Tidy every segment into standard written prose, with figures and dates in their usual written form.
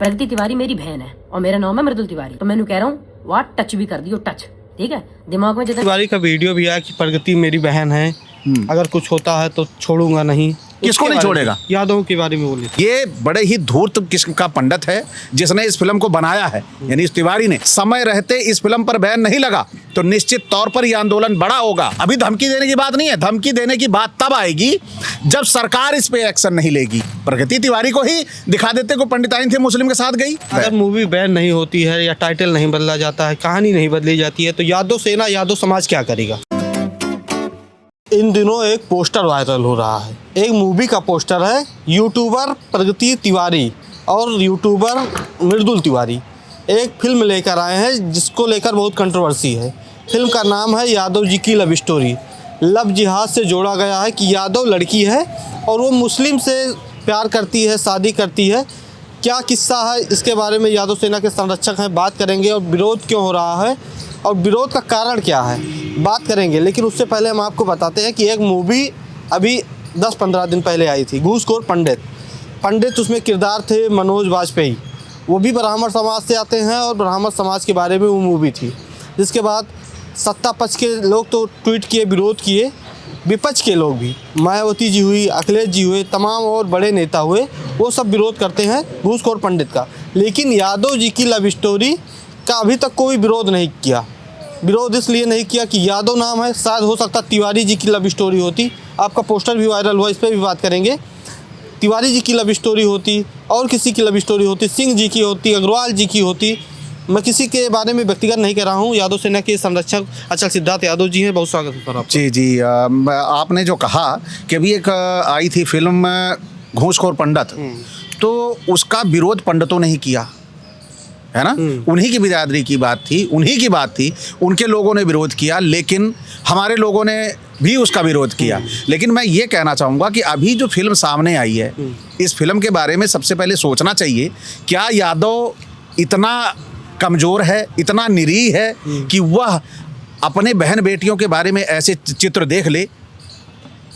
प्रगति तिवारी मेरी बहन है और मेरा नाम है मृदुल तिवारी, तो मैंने कह रहा हूँ वाट टच भी कर दियो, टच, ठीक है, दिमाग में जितना। तिवारी का वीडियो भी आया कि प्रगति मेरी बहन है, अगर कुछ होता है तो छोड़ूंगा नहीं। किसको नहीं छोड़ेगा? यादव के बारे में बोली। ये बड़े ही धूर्त किस्म का पंडित है जिसने इस फिल्म को बनाया है, यानी इस तिवारी ने। समय रहते इस फिल्म पर बैन नहीं लगा तो निश्चित तौर पर यह आंदोलन बड़ा होगा। अभी धमकी देने की बात नहीं है, धमकी देने की बात तब आएगी जब सरकार इस पे एक्शन नहीं लेगी। प्रगति तिवारी को ही दिखा देते को पंडिताइन थे मुस्लिम के साथ गई। अगर मूवी बैन नहीं होती है या टाइटल नहीं बदला जाता है, कहानी नहीं बदली जाती है, तो यादव सेना, यादव समाज क्या करेगा? इन दिनों एक पोस्टर वायरल हो रहा है, एक मूवी का पोस्टर है। यूट्यूबर प्रगति तिवारी और यूट्यूबर मृदुल तिवारी एक फिल्म लेकर आए हैं जिसको लेकर बहुत कंट्रोवर्सी है। फिल्म का नाम है यादव जी की लव स्टोरी। लव जिहाद से जोड़ा गया है कि यादव लड़की है और वो मुस्लिम से प्यार करती है, शादी करती है। क्या किस्सा है, इसके बारे में यादव सेना के संरक्षक हैं, बात करेंगे। और विरोध क्यों हो रहा है और विरोध का कारण क्या है, बात करेंगे। लेकिन उससे पहले हम आपको बताते हैं कि एक मूवी अभी 10-15 दिन पहले आई थी, घूसखोर पंडित। उसमें किरदार थे मनोज वाजपेयी, वो भी ब्राह्मण समाज से आते हैं और ब्राह्मण समाज के बारे में वो मूवी थी। जिसके बाद सत्ता पक्ष के लोग तो ट्वीट किए, विरोध किए, विपक्ष के लोग भी, मायावती जी हुई, अखिलेश जी हुए, तमाम और बड़े नेता हुए, वो सब विरोध करते हैं घूसखोर पंडित का। लेकिन यादव जी की लव स्टोरी का अभी तक कोई विरोध नहीं किया। विरोध इसलिए नहीं किया कि यादव नाम है, शायद हो सकता तिवारी जी की लव स्टोरी होती। आपका पोस्टर भी वायरल हुआ, इस पर भी बात करेंगे। तिवारी जी की लव स्टोरी होती और किसी की लव स्टोरी होती, सिंह जी की होती, अग्रवाल जी की होती। मैं किसी के बारे में व्यक्तिगत नहीं कह रहा हूँ। यादव सेना के संरक्षक अचल सिद्धार्थ यादव जी हैं, बहुत स्वागत है सर आपका। जी, आपने जो कहा कि अभी एक आई थी फिल्म घूसखोर पंडित, तो उसका विरोध पंडितों ने ही किया है ना। उन्हीं की बिरादरी की बात थी, उन्हीं की बात थी, उनके लोगों ने विरोध किया, लेकिन हमारे लोगों ने भी उसका विरोध किया। लेकिन मैं ये कहना चाहूँगा कि अभी जो फिल्म सामने आई है, इस फिल्म के बारे में सबसे पहले सोचना चाहिए, क्या यादव इतना कमज़ोर है, इतना निरीह है कि वह अपने बहन बेटियों के बारे में ऐसे चित्र देख ले?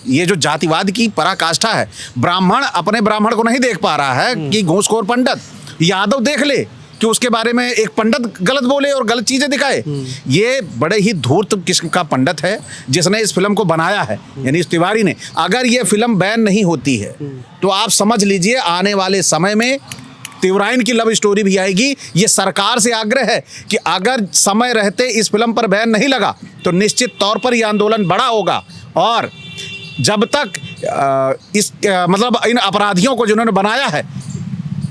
ये जो जातिवाद की पराकाष्ठा है, ब्राह्मण अपने ब्राह्मण को नहीं देख पा रहा है कि घूसखोर पंडित यादव देख ले कि उसके बारे में एक पंडित गलत बोले और गलत चीजें दिखाए। ये बड़े ही धूर्त किस्म का पंडित है जिसने इस फिल्म को बनाया है, यानी इस तिवारी ने। अगर ये फिल्म बैन नहीं होती है तो आप समझ लीजिए आने वाले समय में तिवारी की लव स्टोरी भी आएगी। ये सरकार से आग्रह है कि अगर समय रहते इस फिल्म पर बैन नहीं लगा तो निश्चित तौर पर यह आंदोलन बड़ा होगा। और जब तक मतलब इन अपराधियों को जिन्होंने बनाया है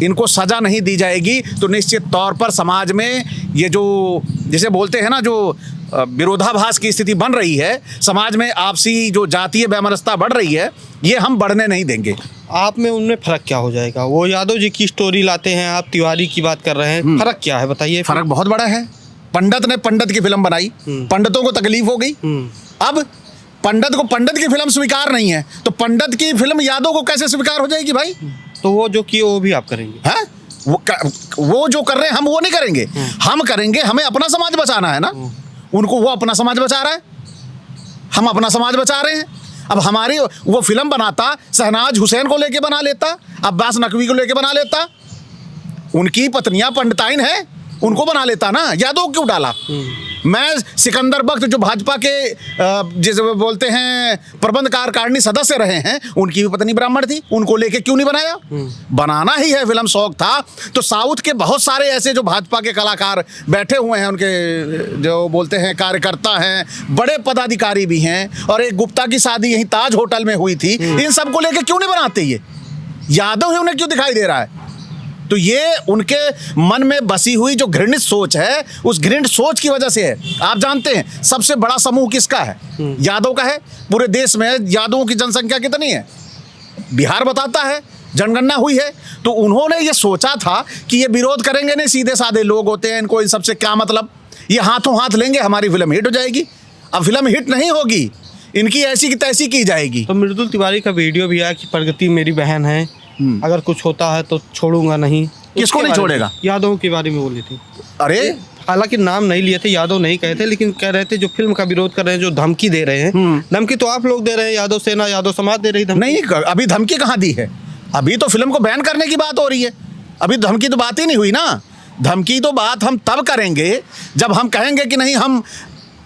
इनको सजा नहीं दी जाएगी तो निश्चित तौर पर समाज में ये जो जिसे बोलते हैं ना, जो विरोधाभास की स्थिति बन रही है, समाज में आपसी जो जातीय वैमनस्यता बढ़ रही है, ये हम बढ़ने नहीं देंगे। आप में उनमें फर्क क्या हो जाएगा? वो यादव जी की स्टोरी लाते हैं, आप तिवारी की बात कर रहे हैं, फर्क क्या है बताइए? फर्क बहुत बड़ा है। पंडित ने पंडित की फिल्म बनाई, पंडितों को तकलीफ हो गई। अब पंडित को पंडित की फिल्म स्वीकार नहीं है तो पंडित की फिल्म यादव को कैसे स्वीकार हो जाएगी भाई? तो वो जो किए वो भी आप करेंगे? है वो जो कर रहे हैं हम वो नहीं करेंगे। हम करेंगे, हमें अपना समाज बचाना है ना। उनको वो अपना समाज बचा रहा है, हम अपना समाज बचा रहे हैं। अब हमारी वो फिल्म बनाता, शहनाज हुसैन को लेके बना लेता, अब्बास नकवी को लेके बना लेता, उनकी पत्नियां पंडिताइन है, उनको बना लेता ना। यादव क्यों डाला? मैं सिकंदर बख्त जो भाजपा के जिसे बोलते हैं प्रबंध कार्यकारिणी सदस्य रहे हैं, उनकी भी पत्नी ब्राह्मण थी, उनको लेके क्यों नहीं बनाया? बनाना ही है, फिल्म शौक था। तो साउथ के बहुत सारे ऐसे जो भाजपा के कलाकार बैठे हुए हैं, उनके जो बोलते हैं कार्यकर्ता हैं, बड़े पदाधिकारी भी हैं, और एक गुप्ता की शादी यहीं ताज होटल में हुई थी, इन सबको लेके क्यों नहीं बनाते? ये यादव ही उन्हें क्यों दिखाई दे रहा है? तो ये उनके मन में बसी हुई जो घृणित सोच है, उस घृणित सोच की वजह से है। आप जानते हैं सबसे बड़ा समूह किसका है? यादव का है। पूरे देश में यादवों की जनसंख्या कितनी है? बिहार बताता है, जनगणना हुई है। तो उन्होंने ये सोचा था कि ये विरोध करेंगे नहीं, सीधे साधे लोग होते हैं, इनको इन सबसे क्या मतलब, ये हाथों हाथ लेंगे, हमारी फिल्म हिट हो जाएगी। अब फिल्म हिट नहीं होगी, इनकी ऐसी की तैसी की जाएगी। तो मृदुल तिवारी का वीडियो भी आया कि प्रगति मेरी बहन है, अगर कुछ होता है तो छोड़ूंगा नहीं। किसको नहीं छोड़ेगा? यादव के बारे में बोली थी। अरे हालांकि नाम नहीं लिए थे, यादव नहीं कहे थे, लेकिन कह रहे थे जो फिल्म का विरोध कर रहे हैं, जो धमकी दे रहे हैं, धमकी तो आप लोग दे रहे हैं, यादव सेना, यादव समाज दे रही है। नहीं, अभी धमकी कहाँ दी है? अभी तो फिल्म को बैन करने की बात हो रही है। अभी धमकी तो बात ही नहीं हुई ना। धमकी तो बात हम तब करेंगे जब हम कहेंगे कि नहीं, हम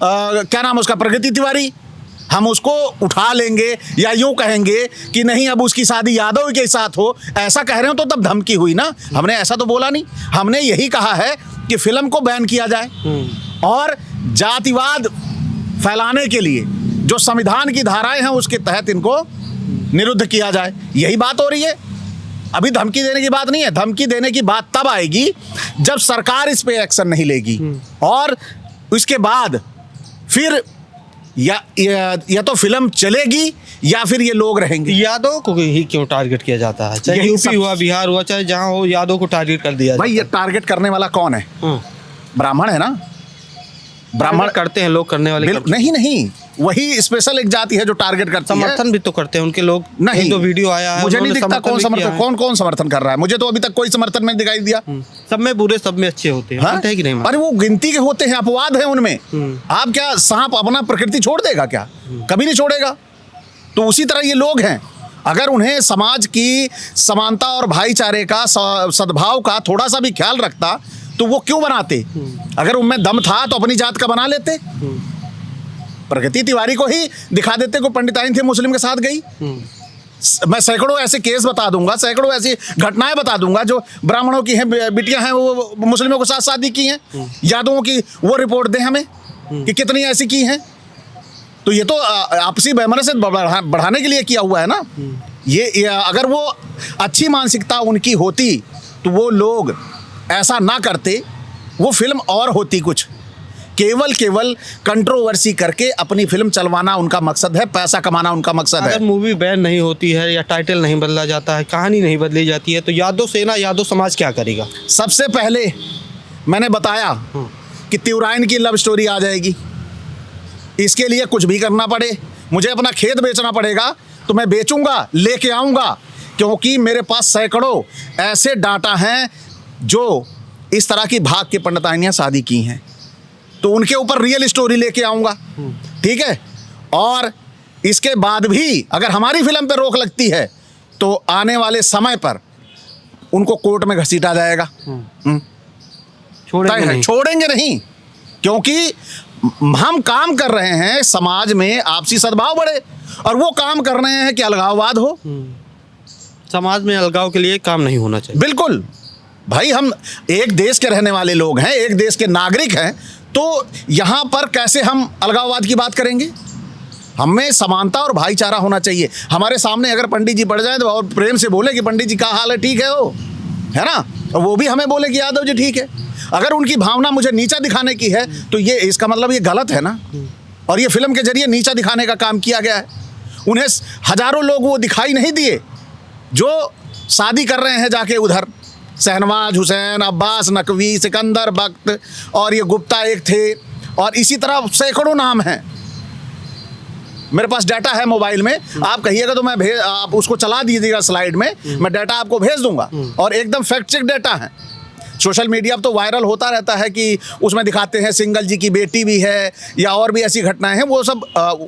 क्या नाम उसका, प्रगति तिवारी, हम उसको उठा लेंगे, या यूं कहेंगे कि नहीं अब उसकी शादी यादव के साथ हो, ऐसा कह रहे हो तो तब धमकी हुई ना। हमने ऐसा तो बोला नहीं, हमने यही कहा है कि फिल्म को बैन किया जाए और जातिवाद फैलाने के लिए जो संविधान की धाराएं हैं उसके तहत इनको निरुद्ध किया जाए, यही बात हो रही है। अभी धमकी देने की बात नहीं है। धमकी देने की बात तब आएगी जब सरकार इस पे एक्शन नहीं लेगी, और उसके बाद फिर या तो फिल्म चलेगी या फिर ये लोग रहेंगे। यादव को ही क्यों टारगेट किया जाता है? चाहे यूपी हुआ, बिहार हुआ, चाहे जहाँ हो, यादव को टारगेट कर दिया भाई। ये टारगेट करने वाला कौन है? ब्राह्मण है ना। ब्राह्मण करते हैं लोग, करने वाले नहीं, वही स्पेशल एक जाति है जो टारगेट करती है। समर्थन भी तो करते हैं उनके लोग। नहीं तो वीडियो आया है, मुझे नहीं दिखता कौन समर्थन, कौन समर्थन कर रहा है। मुझे तो अभी तक कोई समर्थन नहीं दिखाई दिया। सब में बुरे, सब में अच्छे होते हैं। हाँ? है कि नहीं? अरे वो गिनती के होते हैं, अपवाद है उनमें। आप क्या सांप अपना प्रकृति छोड़ देगा क्या? कभी नहीं छोड़ेगा। तो उसी तरह ये लोग हैं। अगर उन्हें समाज की समानता और भाईचारे का, सद्भाव का थोड़ा सा भी ख्याल रखता तो वो क्यों बनाते? अगर उनमें दम था तो अपनी जात का बना लेते। प्रगति तिवारी को ही दिखा देते को पंडिताइन थे, मुस्लिम के साथ गई। मैं सैकड़ों ऐसे केस बता दूंगा, सैकड़ों ऐसी घटनाएं बता दूंगा जो ब्राह्मणों की हैं, बिटियां हैं, वो मुस्लिमों के साथ शादी की हैं। यादवों की वो रिपोर्ट दें हमें कि कितनी ऐसी की हैं। तो ये तो आपसी वैमनस्य बढ़ाने के लिए किया हुआ है ना। ये अगर वो अच्छी मानसिकता उनकी होती तो वो लोग ऐसा ना करते, वो फिल्म और होती कुछ। केवल कंट्रोवर्सी करके अपनी फिल्म चलवाना उनका मकसद है, पैसा कमाना उनका मकसद है। अगर मूवी बैन नहीं होती है या टाइटल नहीं बदला जाता है, कहानी नहीं बदली जाती है, तो यादव सेना, यादव समाज क्या करेगा? सबसे पहले मैंने बताया कि तिवराइन की लव स्टोरी आ जाएगी। इसके लिए कुछ भी करना पड़े, मुझे अपना खेत बेचना पड़ेगा तो मैं बेचूंगा, लेके आऊंगा, क्योंकि मेरे पास सैकड़ों ऐसे डाटा हैं जो इस तरह की भाग के पंडिताइनियाँ शादी की हैं, तो उनके ऊपर रियल स्टोरी लेके आऊंगा। ठीक है। और इसके बाद भी अगर हमारी फिल्म पे रोक लगती है तो आने वाले समय पर उनको कोर्ट में घसीटा जाएगा। छोड़ेंगे नहीं, क्योंकि हम काम कर रहे हैं समाज में आपसी सद्भाव बढ़े, और वो काम कर रहे हैं कि अलगाववाद हो। समाज में अलगाव के लिए काम नहीं होना चाहिए। बिल्कुल भाई, हम एक देश के रहने वाले लोग हैं, एक देश के नागरिक हैं, तो यहाँ पर कैसे हम अलगाववाद की बात करेंगे? हमें समानता और भाईचारा होना चाहिए। हमारे सामने अगर पंडित जी पड़ जाए तो और प्रेम से बोले कि पंडित जी का हाल है, ठीक है वो, है ना, और वो भी हमें बोले कि यादव जी ठीक है। अगर उनकी भावना मुझे नीचा दिखाने की है तो ये इसका मतलब ये गलत है ना। और ये फिल्म के जरिए नीचा दिखाने का काम किया गया है। उन्हें हजारों लोग वो दिखाई नहीं दिए जो शादी कर रहे हैं जाके उधर, शहनवाज हुसैन, अब्बास नकवी, सिकंदर बख्त, और ये गुप्ता एक थे, और इसी तरह सैकड़ों नाम हैं। मेरे पास डाटा है मोबाइल में, आप कहिएगा तो मैं आप उसको चला दीजिएगा स्लाइड में, मैं डाटा आपको भेज दूंगा, और एकदम फैक्ट चेक डाटा है। सोशल मीडिया पर तो वायरल होता रहता है कि उसमें दिखाते हैं सिंगल जी की बेटी भी है या और भी ऐसी घटनाएं हैं। वो सब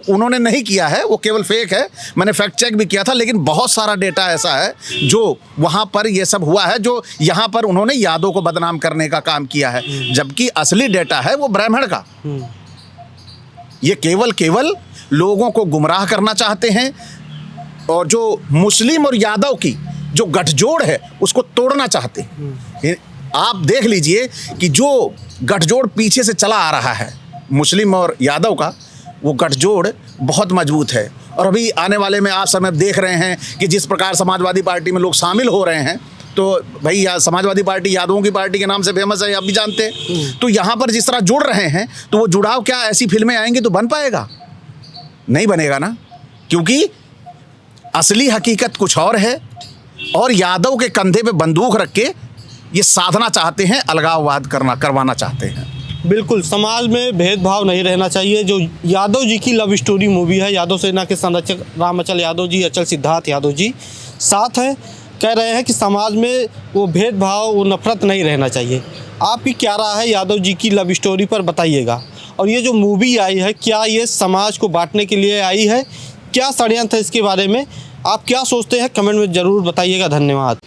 उन्होंने नहीं किया है, वो केवल फेक है। मैंने फैक्ट चेक भी किया था, लेकिन बहुत सारा डेटा ऐसा है जो वहाँ पर ये सब हुआ है, जो यहाँ पर उन्होंने यादव को बदनाम करने का काम किया है, जबकि असली डेटा है वो ब्राह्मण का। ये केवल लोगों को गुमराह करना चाहते हैं, और जो मुस्लिम और यादव की जो गठजोड़ है उसको तोड़ना चाहते हैं। आप देख लीजिए कि जो गठजोड़ पीछे से चला आ रहा है मुस्लिम और यादव का, वो गठजोड़ बहुत मजबूत है। और अभी आने वाले में आप समय देख रहे हैं कि जिस प्रकार समाजवादी पार्टी में लोग शामिल हो रहे हैं, तो भाई समाजवादी पार्टी यादवों की पार्टी के नाम से फेमस है, आप भी जानते हैं। तो यहाँ पर जिस तरह जुड़ रहे हैं, तो वो जुड़ाव क्या ऐसी फिल्में आएंगी तो बन पाएगा? नहीं बनेगा ना, क्योंकि असली हकीकत कुछ और है, और यादव के कंधे पे बंदूक रख के ये साधना चाहते हैं, अलगाववाद करवाना चाहते हैं। बिल्कुल, समाज में भेदभाव नहीं रहना चाहिए। जो यादव जी की लव स्टोरी मूवी है, यादव सेना के संरक्षक रामअचल यादव जी, अचल सिद्धार्थ यादव जी साथ हैं, कह रहे हैं कि समाज में वो भेदभाव, वो नफरत नहीं रहना चाहिए। आपकी क्या राय है यादव जी की लव स्टोरी पर, बताइएगा। और ये जो मूवी आई है, क्या ये समाज को बांटने के लिए आई है, क्या षड्यंत्र है इसके बारे में आप क्या सोचते हैं, कमेंट में ज़रूर बताइएगा। धन्यवाद।